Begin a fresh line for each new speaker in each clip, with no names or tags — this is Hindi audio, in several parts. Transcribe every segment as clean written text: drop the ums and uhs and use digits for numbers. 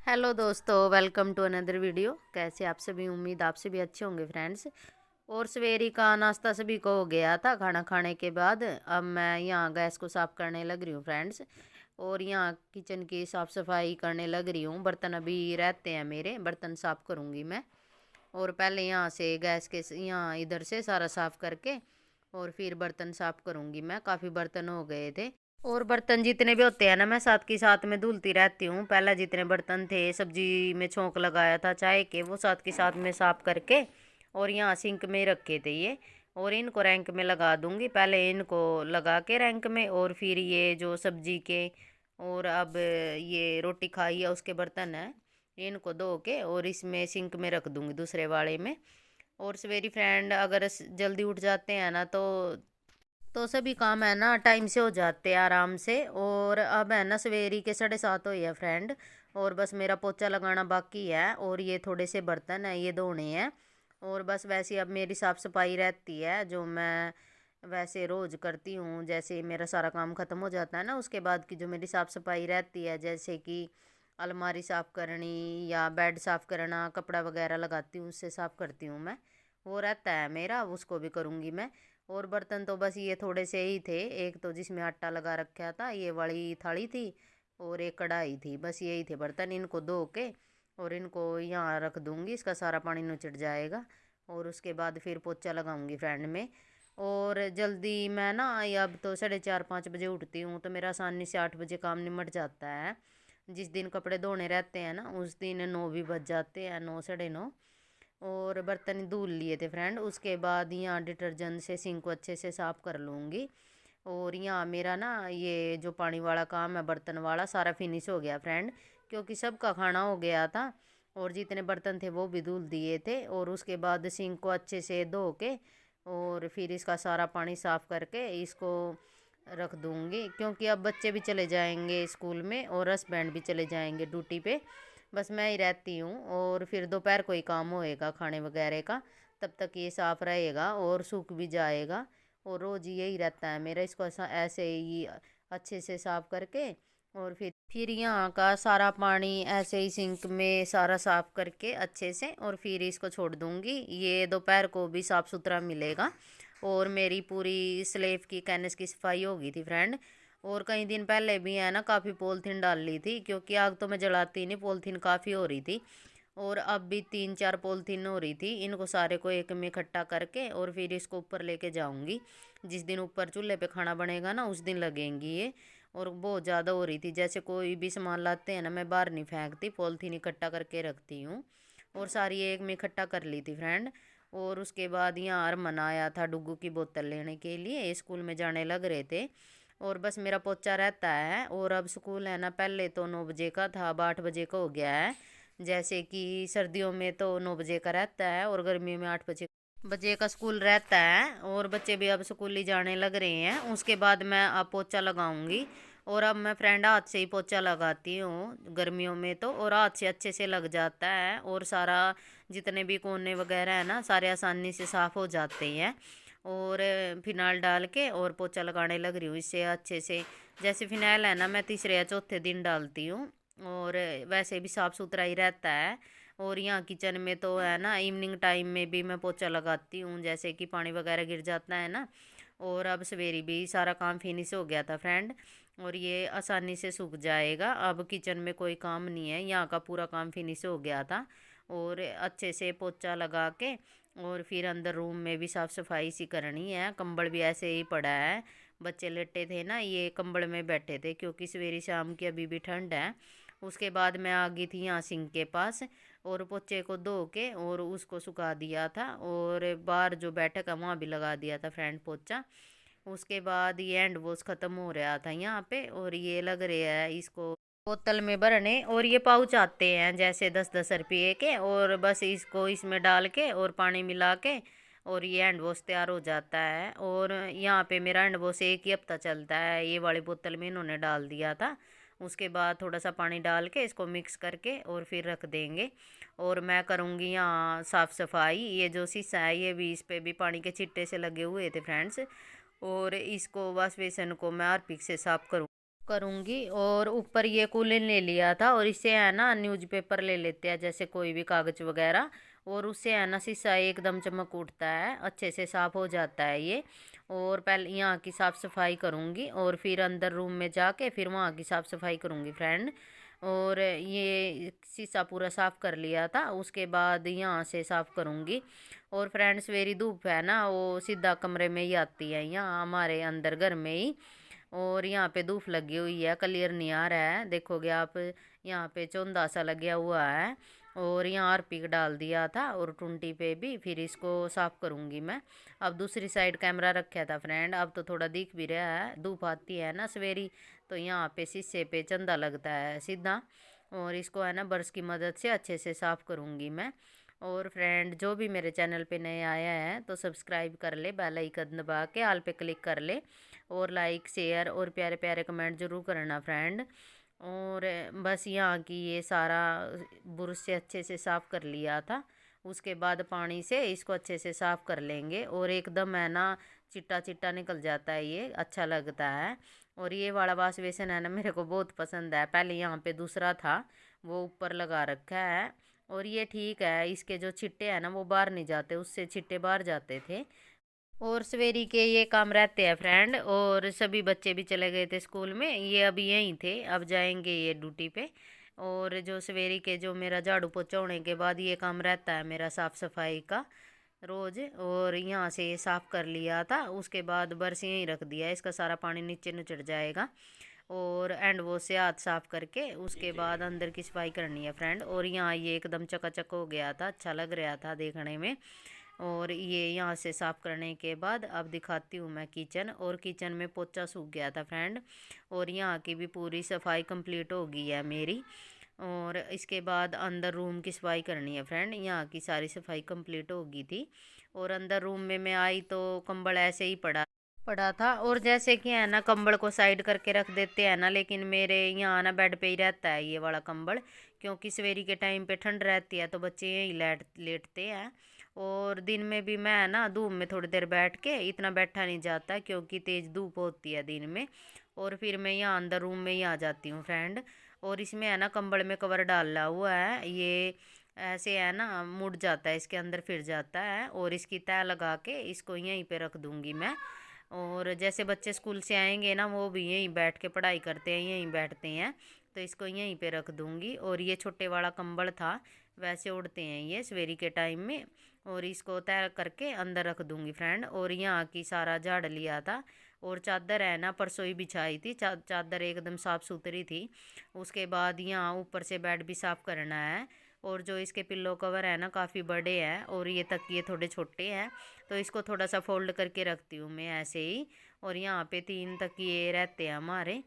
हेलो दोस्तों, वेलकम टू अनदर वीडियो। कैसे आप सभी? उम्मीद आप सभी अच्छे होंगे फ्रेंड्स। और सवेरे का नाश्ता सभी को हो गया था खाना खाने के बाद। अब मैं यहाँ गैस को साफ़ करने लग रही हूँ फ्रेंड्स। और यहाँ किचन की साफ़ सफाई करने लग रही हूँ। बर्तन अभी रहते हैं, मेरे बर्तन साफ़ करूँगी मैं। और पहले यहाँ से गैस के यहाँ इधर से सारा साफ़ करके और फिर बर्तन साफ़ करूँगी मैं। काफ़ी बर्तन हो गए थे। और बर्तन जितने भी होते हैं ना, मैं साथ के साथ में धुलती रहती हूँ। पहले जितने बर्तन थे सब्जी में छोंक लगाया था चाय के, वो साथ के साथ में साफ करके और यहाँ सिंक में रखे थे ये। और इनको रैंक में लगा दूंगी। पहले इनको लगा के रैंक में, और फिर ये जो सब्जी के और अब ये रोटी खाई है उसके बर्तन हैं, इनको धो के और इसमें सिंक में रख दूंगी दूसरे वाले में। और सवेरी फ्रेंड अगर जल्दी उठ जाते हैं ना, तो सभी काम है ना टाइम से हो जाते हैं आराम से। और अब है ना सवेरी के 7:30 हुए है फ्रेंड। और बस मेरा पोछा लगाना बाकी है और ये थोड़े से बर्तन है ये धोने हैं। और बस वैसे अब मेरी साफ़ सफाई रहती है जो मैं वैसे रोज़ करती हूँ। जैसे मेरा सारा काम ख़त्म हो जाता है ना, उसके बाद की जो मेरी साफ़ सफाई रहती है, जैसे कि अलमारी साफ़ करनी या बेड साफ़ करना, कपड़ा वगैरह लगाती हूँ उससे साफ़ करती हूँ मैं। वो रहता है मेरा, उसको भी करूँगी मैं। और बर्तन तो बस ये थोड़े से ही थे। एक तो जिसमें आटा लगा रखा था, ये वाली थाली थी, और एक कढ़ाई थी। बस यही थे बर्तन। इनको धो के और इनको यहाँ रख दूँगी, इसका सारा पानी नुचड़ जाएगा। और उसके बाद फिर पोछा लगाऊंगी फ्रेंड में। और जल्दी मैं ना अब तो 4:30-5 बजे उठती हूँ, तो मेरा आसानी से 8 बजे काम निमट जाता है। जिस दिन कपड़े धोने रहते हैं ना, उस दिन 9 भी बज जाते हैं, 9 9:30। और बर्तन धुल लिए थे फ्रेंड। उसके बाद यहाँ डिटर्जेंट से सिंक को अच्छे से साफ़ कर लूँगी। और यहाँ मेरा ना ये जो पानी वाला काम है, बर्तन वाला, सारा फिनिश हो गया फ्रेंड, क्योंकि सबका खाना हो गया था। और जितने बर्तन थे वो भी धुल दिए थे। और उसके बाद सिंक को अच्छे से धो के और फिर इसका सारा पानी साफ़ करके इसको रख दूँगी, क्योंकि अब बच्चे भी चले जाएंगे स्कूल में और हस्बैंड भी चले जाएंगे ड्यूटी पे। बस मैं ही रहती हूँ। और फिर दोपहर को ही काम होएगा खाने वगैरह का, तब तक ये साफ़ रहेगा और सूख भी जाएगा। और रोज़ यही रहता है मेरा, इसको ऐसे ही अच्छे से साफ़ करके और फिर यहाँ का सारा पानी ऐसे ही सिंक में सारा साफ़ करके अच्छे से, और फिर इसको छोड़ दूँगी। ये दोपहर को भी साफ़ सुथरा मिलेगा। और मेरी पूरी स्लेब की कैनस की सफाई हो गई थी फ्रेंड। और कई दिन पहले भी है ना काफ़ी पॉलीथीन डाल ली थी, क्योंकि आग तो मैं जलाती नहीं, पॉलीथीन काफ़ी हो रही थी। और अब भी 3-4 पॉलीथीन हो रही थी। इनको सारे को एक में इकट्ठा करके और फिर इसको ऊपर लेके जाऊंगी। जिस दिन ऊपर चूल्हे पे खाना बनेगा ना, उस दिन लगेंगी ये। और बहुत ज़्यादा हो रही थी। जैसे कोई भी सामान लाते हैं ना, मैं बाहर नहीं फेंकती, पॉलीथीन इकट्ठा करके रखती हूँ। और सारी एक में इकट्ठा कर ली थी फ्रेंड। और उसके बाद यहाँ हरमन आया था डुगू की बोतल लेने के लिए, स्कूल में जाने लग रहे थे। और बस मेरा पोचा रहता है। और अब स्कूल है ना, पहले तो 9 बजे का था, अब 8 बजे का हो गया है। जैसे कि सर्दियों में तो 9 बजे का रहता है और गर्मियों में 8 बजे का स्कूल रहता है। और बच्चे भी अब स्कूल ही जाने लग रहे हैं। उसके बाद मैं अब पोछा लगाऊंगी। और अब मैं फ्रेंड हाथ से ही पोछा लगाती हूँ गर्मियों में तो, और हाथ से अच्छे से लग जाता है। और सारा जितने भी कोने वगैरह है ना, सारे आसानी से साफ़ हो जाते हैं। और फिनाइल डाल के और पोछा लगाने लग रही हूँ इससे अच्छे से। जैसे फिनाइल है ना, मैं तीसरे या चौथे दिन डालती हूँ। और वैसे भी साफ़ सुथरा ही रहता है। और यहाँ किचन में तो है ना, इवनिंग टाइम में भी मैं पोछा लगाती हूँ, जैसे कि पानी वगैरह गिर जाता है ना। और अब सवेरे भी सारा काम फिनिश हो गया था फ्रेंड। और ये आसानी से सूख जाएगा। अब किचन में कोई काम नहीं है, यहाँ का पूरा काम फिनिश हो गया था। और अच्छे से पोछा लगा के और फिर अंदर रूम में भी साफ़ सफाई सी करनी है। कंबल भी ऐसे ही पड़ा है, बच्चे लेटे थे ना, ये कंबल में बैठे थे, क्योंकि सवेरे शाम की अभी भी ठंड है। उसके बाद मैं आ गई थी यहाँ सिंक के पास, और पोचे को धो के और उसको सुखा दिया था। और बाहर जो बैठक है वहाँ भी लगा दिया था फ्रेंड पोचा। उसके बाद ये हैंड वॉश ख़त्म हो रहा था यहाँ पे, और ये लग रहा है इसको बोतल में भरने। और ये पाउच आते हैं जैसे 10-10 रुपये के, और बस इसको इसमें डाल के और पानी मिला के और ये हैंड वॉश तैयार हो जाता है। और यहाँ पे मेरा हैंड वॉश एक ही हफ्ता चलता है। ये वाली बोतल में इन्होंने डाल दिया था। उसके बाद थोड़ा सा पानी डाल के इसको मिक्स करके और फिर रख देंगे। और मैं करूँगी यहाँ साफ़ सफाई। ये जो शीशा है, ये भी, इस पे भी पानी के छिट्टे से लगे हुए थे फ्रेंड्स। और इसको वॉश बेसिन को मैं हार्पिक से साफ़ करूँ। करूँगी। और ऊपर ये कूलिंग ले लिया था, और इससे है ना न्यूज़पेपर ले लेते हैं, जैसे कोई भी कागज़ वगैरह, और उससे है ना शीशा एकदम चमक उठता है, अच्छे से साफ़ हो जाता है ये। और पहले यहाँ की साफ़ सफाई करूँगी, और फिर अंदर रूम में जाके फिर वहाँ की साफ़ सफाई करूँगी फ्रेंड। और ये शीशा पूरा साफ़ कर लिया था, उसके बाद यहाँ से साफ़ करूँगी। और फ्रेंड्स मेरी धूप है ना वो सीधा कमरे में ही आती है, यहाँ हमारे अंदर घर में ही। और यहाँ पे धूप लगी हुई है, क्लियर नहीं आ रहा है, देखोगे आप, यहाँ पे चौंधा सा लगा हुआ है। और यहाँ आरपीक डाल दिया था, और टुंटी पे भी, फिर इसको साफ़ करूँगी मैं। अब दूसरी साइड कैमरा रखा था फ्रेंड, अब तो थोड़ा दिख भी रहा है, धूप आती है ना सवेरी, तो यहाँ पे शीशे पे चंदा लगता है सीधा। और इसको है ना ब्रश की मदद से अच्छे से साफ़ करूँगी मैं। और फ्रेंड जो भी मेरे चैनल पे नए आया है तो सब्सक्राइब कर ले, बेल आइकन दबा के ऑल पे क्लिक कर ले, और लाइक शेयर और प्यारे प्यारे कमेंट ज़रूर करना फ्रेंड। और बस यहाँ की ये सारा ब्रश से अच्छे से साफ़ कर लिया था, उसके बाद पानी से इसको अच्छे से साफ़ कर लेंगे, और एकदम है ना चिट्टा चिट्टा निकल जाता है, ये अच्छा लगता है। और ये वाला वाश बेसन है ना मेरे को बहुत पसंद है, पहले यहाँ पे दूसरा था वो ऊपर लगा रखा है। और ये ठीक है, इसके जो छिट्टे हैं ना वो बाहर नहीं जाते, उससे छिट्टे बाहर जाते थे। और सवेरी के ये काम रहते हैं फ्रेंड, और सभी बच्चे भी चले गए थे स्कूल में, ये अभी यहीं थे, अब जाएंगे ये ड्यूटी पे। और जो सवेरी के जो मेरा झाड़ू पोछा होने के बाद ये काम रहता है मेरा साफ़ सफाई का रोज़। और यहाँ से ये साफ़ कर लिया था, उसके बाद बर्स यहीं रख दिया, इसका सारा पानी नीचे नुचड़ जाएगा। और एंड वॉश से हाथ साफ़ करके उसके बाद अंदर की सफाई करनी है फ्रेंड। और यहाँ ये एकदम चकाचक हो गया था, अच्छा लग रहा था देखने में। और ये यहाँ से साफ़ करने के बाद अब दिखाती हूँ मैं किचन, और किचन में पोछा सूख गया था फ्रेंड, और यहाँ की भी पूरी सफाई कंप्लीट हो गई है मेरी। और इसके बाद अंदर रूम की सफाई करनी है फ्रेंड, यहाँ की सारी सफाई कंप्लीट हो गई थी। और अंदर रूम में मैं आई तो कंबल ऐसे ही पड़ा पड़ा था, और जैसे कि है ना कंबल को साइड करके रख देते हैं ना, लेकिन मेरे यहाँ ना बेड पे ही रहता है ये वाला कंबल, क्योंकि सवेरी के टाइम पे ठंड रहती है तो बच्चे यहीं लेटते हैं। और दिन में भी मैं है ना धूप में थोड़ी देर बैठ के, इतना बैठा नहीं जाता क्योंकि तेज़ धूप होती है दिन में। और फिर मैं यहाँ अंदर रूम में ही आ जाती हूँ फ्रेंड। और इसमें है ना कंबल में कवर डाला हुआ है, ये ऐसे है ना मुड़ जाता है, इसके अंदर फिर जाता है, और इसकी तह लगा के इसको यहीं पे रख दूँगी मैं। और जैसे बच्चे स्कूल से आएंगे ना वो भी यहीं बैठ के पढ़ाई करते हैं, यहीं बैठते हैं, तो इसको यहीं पे रख दूँगी। और ये छोटे वाला कंबल था, वैसे उड़ते हैं ये सवेरी के टाइम में, और इसको तय करके अंदर रख दूँगी फ्रेंड। और यहाँ की सारा झाड़ लिया था, और चादर है ना परसों ही बिछाई थी, चादर एकदम साफ़ सुथरी थी। उसके बाद यहाँ ऊपर से बेड भी साफ़ करना है, और जो इसके पिल्लो कवर है ना काफ़ी बड़े हैं, और ये तकिए थोड़े छोटे हैं, तो इसको थोड़ा सा फोल्ड करके रखती हूँ मैं ऐसे ही। और यहाँ पे 3 तकिए रहते हैं हमारे,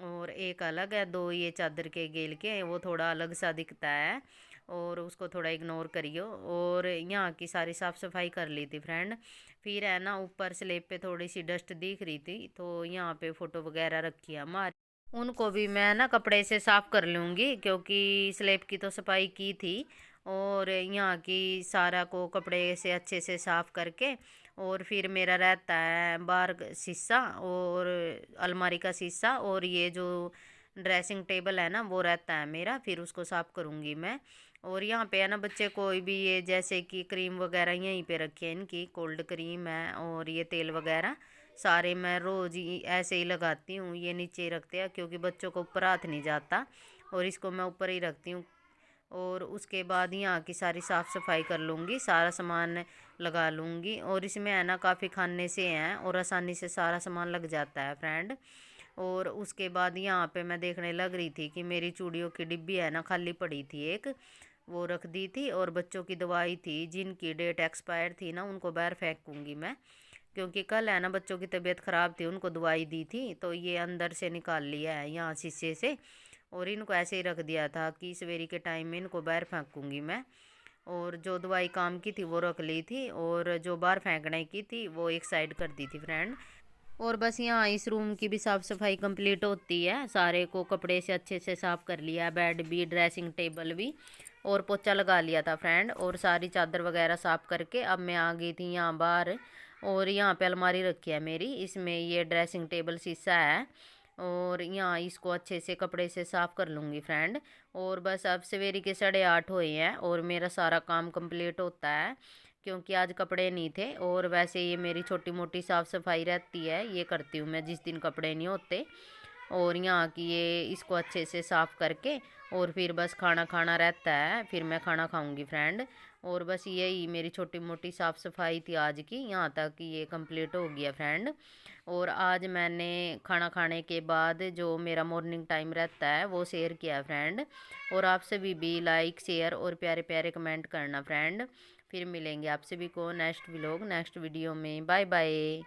और एक अलग है, 2 ये चादर के गेल के, वो थोड़ा अलग सा दिखता है, और उसको थोड़ा इग्नोर करियो। और यहाँ की सारी साफ़ सफाई कर ली थी फ्रेंड। फिर है ना ऊपर स्लेब पे थोड़ी सी डस्ट दिख रही थी, तो यहाँ पे फ़ोटो वगैरह रखी है हमारी, उनको भी मैं ना कपड़े से साफ़ कर लूँगी, क्योंकि स्लेब की तो सफाई की थी। और यहाँ की सारा को कपड़े से अच्छे से साफ़ करके, और फिर मेरा रहता है बाहर शीशा, और अलमारी का शीशा, और ये जो ड्रेसिंग टेबल है ना वो रहता है मेरा, फिर उसको साफ़ करूँगी मैं। और यहाँ पे है ना बच्चे कोई भी ये जैसे कि क्रीम वगैरह यहीं पे रखी है, इनकी कोल्ड क्रीम है, और ये तेल वगैरह सारे मैं रोज़ ही ऐसे ही लगाती हूँ, ये नीचे ही रखते हैं क्योंकि बच्चों को ऊपर हाथ नहीं जाता, और इसको मैं ऊपर ही रखती हूँ। और उसके बाद यहाँ की सारी साफ़ सफाई कर लूँगी, सारा सामान लगा लूँगी। और इसमें है ना काफ़ी खाने से हैं, और आसानी से सारा सामान लग जाता है फ्रेंड। और उसके बाद यहाँ पे मैं देखने लग रही थी कि मेरी चूड़ियों की डिब्बी है ना खाली पड़ी थी एक, वो रख दी थी। और बच्चों की दवाई थी जिनकी डेट एक्सपायर थी ना उनको बाहर फेंकूँगी मैं, क्योंकि कल है ना बच्चों की तबीयत ख़राब थी, उनको दवाई दी थी, तो ये अंदर से निकाल लिया है यहाँ शीशे से, और इनको ऐसे ही रख दिया था कि सवेरी के टाइम में इनको बाहर फेंकूँगी मैं। और जो दवाई काम की थी वो रख ली थी, और जो बाहर फेंकने की थी वो एक साइड कर दी थी फ्रेंड। और बस यहाँ इस रूम की भी साफ़ सफाई कंप्लीट होती है, सारे को कपड़े से अच्छे से साफ़ कर लिया, बेड भी, ड्रेसिंग टेबल भी, और पोछा लगा लिया था फ्रेंड। और सारी चादर वगैरह साफ़ करके अब मैं आ गई थी यहाँ बाहर। और यहाँ पे अलमारी रखी है मेरी, इसमें ये ड्रेसिंग टेबल शीशा है, और यहाँ इसको अच्छे से कपड़े से साफ़ कर लूँगी फ्रेंड। और बस अब सवेरे के 8:30 हुए हैं और मेरा सारा काम कंप्लीट होता है, क्योंकि आज कपड़े नहीं थे। और वैसे ये मेरी छोटी मोटी साफ़ सफाई रहती है, ये करती हूँ मैं जिस दिन कपड़े नहीं होते। और यहाँ की ये इसको अच्छे से साफ़ करके और फिर बस खाना खाना रहता है, फिर मैं खाना खाऊंगी फ्रेंड। और बस यही मेरी छोटी मोटी साफ़ सफाई थी आज की, यहाँ तक ये कंप्लीट हो गया फ्रेंड। और आज मैंने खाना खाने के बाद जो मेरा मॉर्निंग टाइम रहता है वो शेयर किया फ्रेंड। और आप सभी भी लाइक शेयर और प्यारे प्यारे कमेंट करना फ्रेंड। फिर मिलेंगे आप सभी को नेक्स्ट व्लॉग नेक्स्ट वीडियो में। Bye bye.